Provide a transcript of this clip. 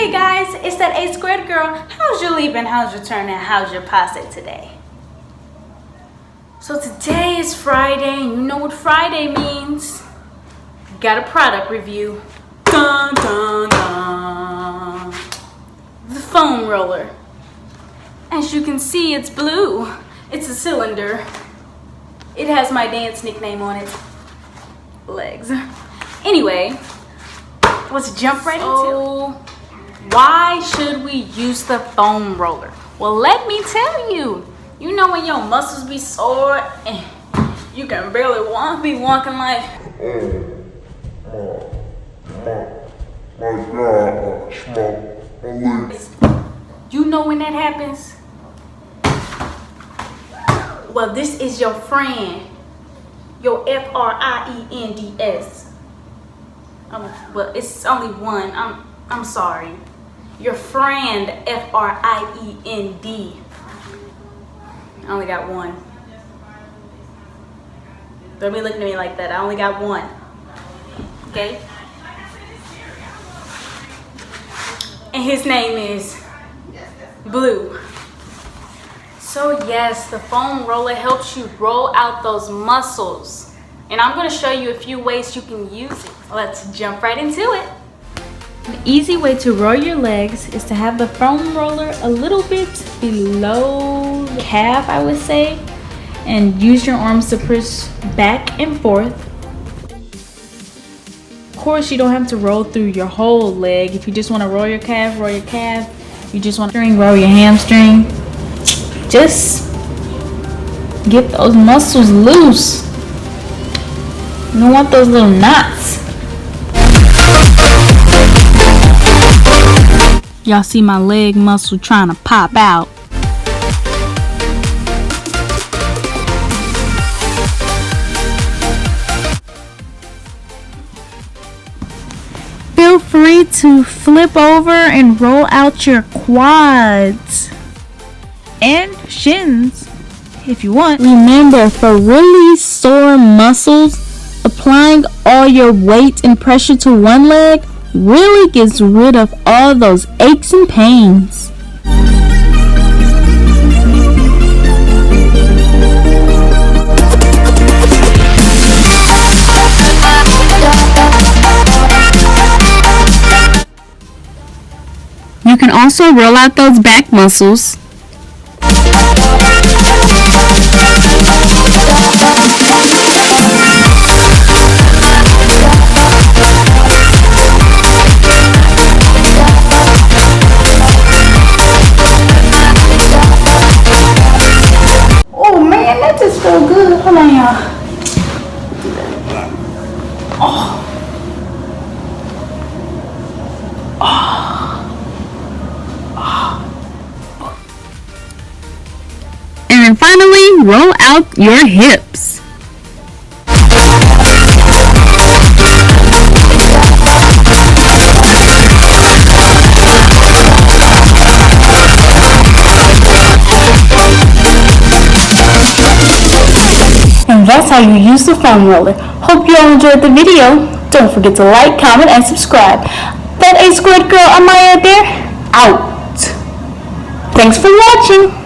Hey guys, it's that A squared girl. How's your leaving? How's your turning? How's your pasta today? So today is Friday, and you know what Friday means. Got a product review. Dun dun dun. The foam roller. As you can see, it's blue. It's a cylinder. It has my dance nickname on it. Legs. Anyway, let's jump right into it. Why should we use the foam roller? Well, let me tell you. You know when your muscles be sore and you can barely be walking like. You know when that happens? Well, this is your friend. Your friends. Well, it's only one. I'm sorry. Your friend, friend. I only got one. Don't be looking at me like that. I only got one. Okay? And his name is Blue. So yes, the foam roller helps you roll out those muscles. And I'm going to show you a few ways you can use it. Let's jump right into it. An easy way to roll your legs is to have the foam roller a little bit below the calf, I would say, and use your arms to push back and forth. Of course, you don't have to roll through your whole leg. If you just want to roll your calf, roll your calf. You just want to roll your hamstring. Just get those muscles loose. You don't want those little knots. Y'all see my leg muscle trying to pop out. Feel free to flip over and roll out your quads and shins if you want. Remember, for really sore muscles, applying all your weight and pressure to one leg really gets rid of all those aches and pains. You can also roll out those back muscles. So good. Hold on, y'all. Oh. And then finally, roll out your hips. And that's how you use the foam roller. Hope you all enjoyed the video. Don't forget to like, comment, and subscribe. That A squared girl on my out there, out. Thanks for watching.